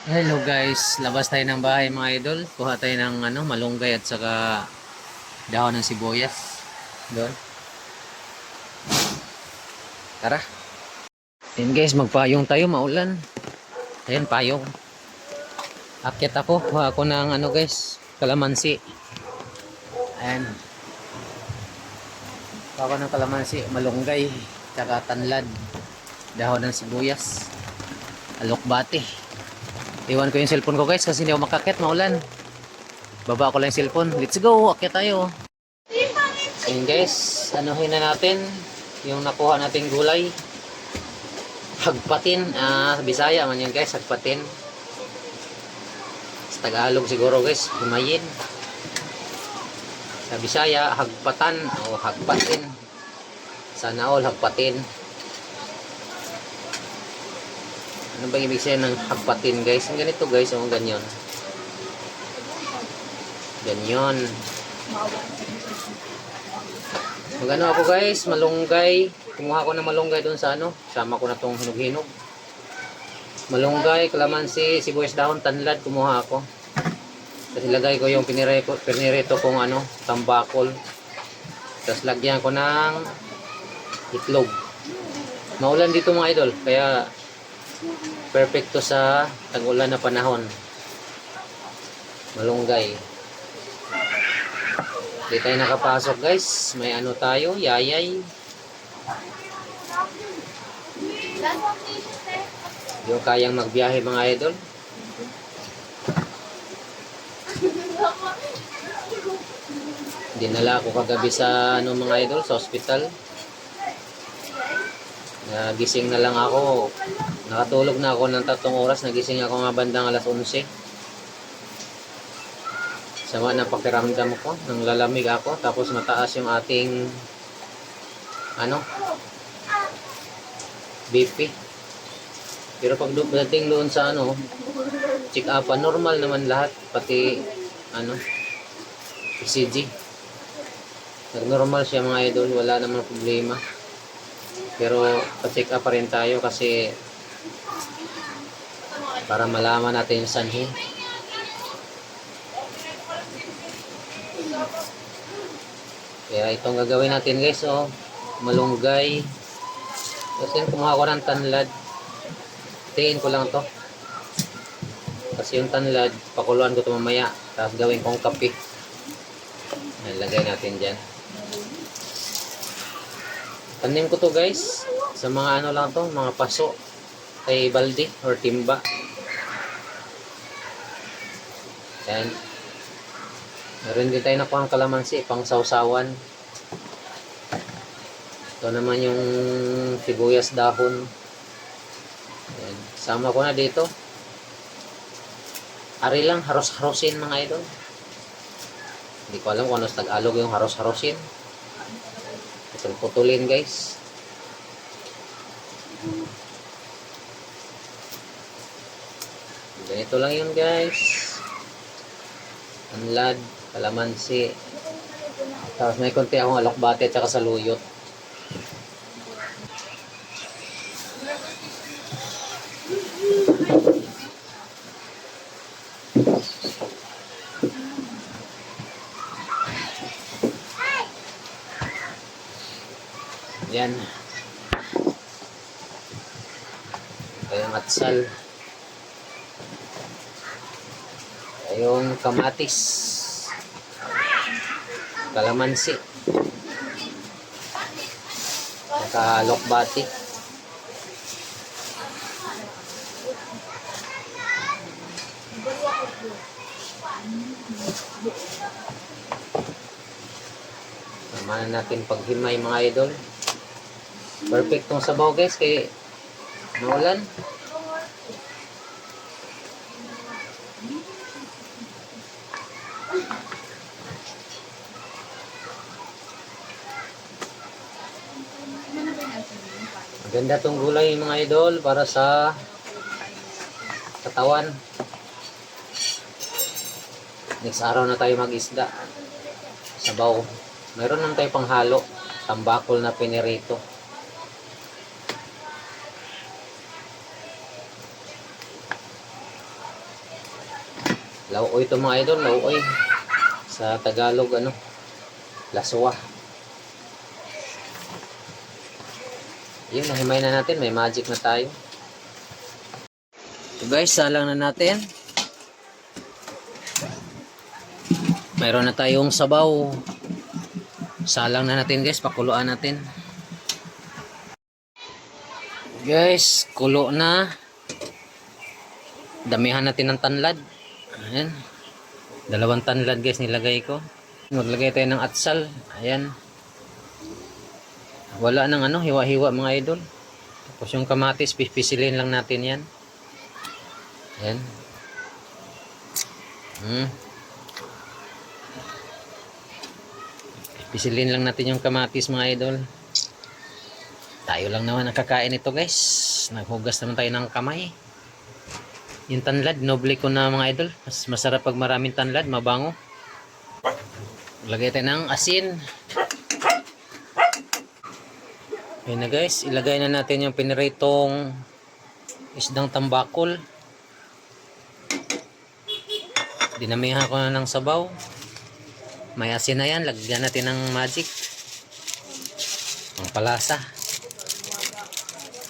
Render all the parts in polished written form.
Hello guys, labas tayo ng bahay mga idol. Kuha tayo ng malunggay at saka dahon ng sibuyas. Doon. Tara. Ayan guys, magpayong tayo, maulan. Ayan, payong. Akyat ako, kuha ako ng guys, kalamansi. Ayan. Kuha ako ng kalamansi, malunggay, saka tanlad, dahon ng sibuyas, alokbate. Iwan ko yung cellphone ko guys kasi hindi ako makakyat, maulan. Baba ko lang yung cellphone. Let's go, akyat tayo. Ayan guys, anuhin na natin yung nakuha nating gulay. Hagpatin, Bisaya man yun guys, hagpatin. Sa Tagalog siguro guys, humayin. Sa Bisaya, hagpatan o hagpatin. Sana all hagpatin. Ano bang ibig sabihin ng hagpatin guys? Ang ganito guys, o ganyan. Ganyan. Magano ako guys, malunggay. Kumuha ko ng malunggay doon sa sama ko na tong hinog-hinog. Malunggay, kalamansi, sibuyas dahon, tanlad, kumuha ako. Tapos ilagay ko yung pinirito kong tambakol. Tapos lagyan ko ng itlog. Maulan dito mga idol, kaya perfecto sa tag-ulan na panahon. Malunggay. Di tayo nakapasok guys. May tayo, yayay. Yung kayang magbiyahe mga idol. Dinala ako kagabi sa mga idol, sa ospital. Nagising na lang ako. Nakatulog na ako ng 3 oras. Nagising ako mga bandang alas 11. Sama na pakiramdam ko. Nang lalamig ako. Tapos mataas yung ating BP. Pero pagdating doon sa check up, normal naman lahat. Pati ECG. Nag-normal siya mga idol. Wala naman problema. Pero pa-check up pa rin tayo kasi para malaman natin yung sanhi. Kaya itong gagawin natin guys, malunggay. Kasi kumuha ko ng tanlad. Tiin ko lang to. Kasi yung tanlad, pakuluan ko ito mamaya. Tapos gawin kong kape. Nalagay natin dyan. Tanim ko to guys. Sa mga lang to, mga paso. Kay balde or timba. Yan. Meron din tayo nakuha ng kalamansi, pang sausawan. Ito naman yung sibuyas dahon. Yan. Sama ko na dito. Ari lang, haros-harosin mga idol. Hindi ko alam kung ano sa Tagalog yung haros-harosin. Putulin guys. Ganito lang yun guys. Tanlad, kalamansi. Tapos may konti akong alokbate at saka saluyot. Yan. Kayong atsal. Kayong kamatis. Kalamansi. Saka lokbati. Samahan natin paghimay mga idol. Perfect tong sabaw guys kay maulan. Maganda tong gulay mga idol para sa katawan. Next araw na tayo mag-isda. Sabaw. Meron naman tayo panghalo. Tambakol na pinirito. Lauoy to mga idol, lauoy. Sa Tagalog, ano, laswa. Yun, nahimay na natin. May magic na tayo. So guys, salang na natin. Mayroon na tayong sabaw. Salang na natin guys, pakuluan natin. Guys, kulo na. Damihan natin ng tanlad. Ayan. 2 tanlad guys nilagay ko. Maglagay tayo ng atsal. Ayan. Wala nang ano, hiwa-hiwa mga idol. Tapos yung kamatis, pipisilin lang natin yan. Ayan. Pisilin lang natin yung kamatis mga idol. Tayo lang naman nakakain ito guys. Naghugas naman tayo ng kamay. Yung tanlad, noble ko na mga idol. Mas masarap pag maraming tanlad, mabango. Lagay tayo ng asin. Ayun na guys, ilagay na natin yung piniritong isdang tambakol. Dinamihan ko na ng sabaw. May asin na yan, lagyan natin ng magic. Ang palasa.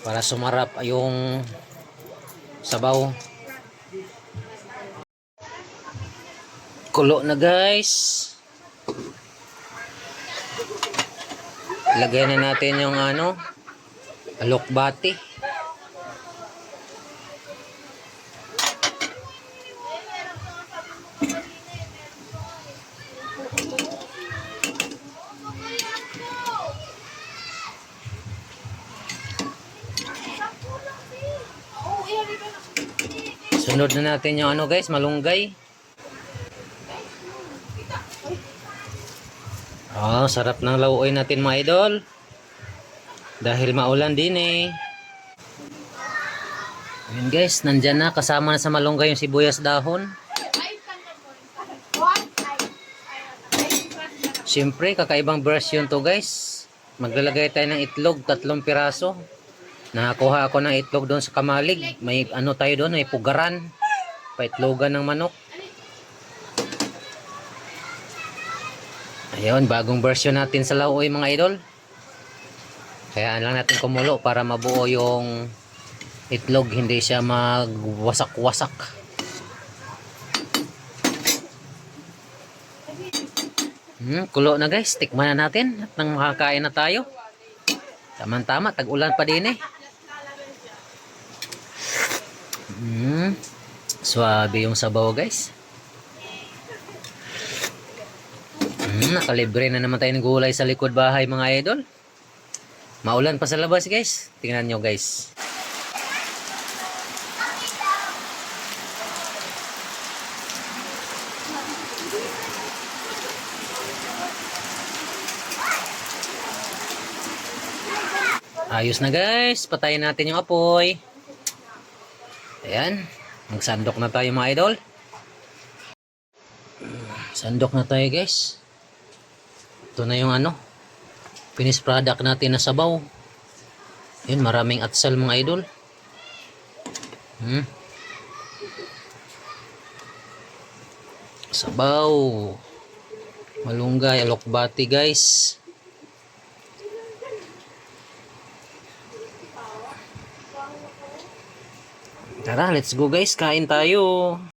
Para sumarap yung sabaw. Kulo na guys. Lagyan na natin yung ano, alokbati. Sunod na natin yung ano guys, malunggay. Oh, sarap ng lauoy natin mga idol. Dahil maulan din eh. Ayan guys, nandyan na. Kasama na sa malunggay yung sibuyas dahon. Siyempre, kakaibang version to guys. Maglalagay tayo ng itlog, 3 piraso. Nakakuha ako ng itlog doon sa Kamalig. May ano tayo doon, may pugaran. Paitlogan ng manok. Ayun, bagong version natin sa lauoy mga idol. Kaya lang natin kumulo para mabuo yung itlog, hindi siya magwasak-wasak. Kulo na guys, tikman na natin at nang makakain na tayo. Tama-tama, tag-ulan pa din eh. Swabe yung sabaw guys. Nakalibre na naman tayo ng gulay sa likod bahay mga idol. Maulan pa sa labas guys. Tingnan nyo guys. Ayos na guys. Patayin natin yung apoy. Ayan. Magsandok na tayo mga idol. Sandok na tayo guys. Ito na yung ano, finished product natin na sabaw. Yun, maraming atsal mga idol. Sabaw, malunggay, alokbati guys. Tara, let's go guys, kain tayo.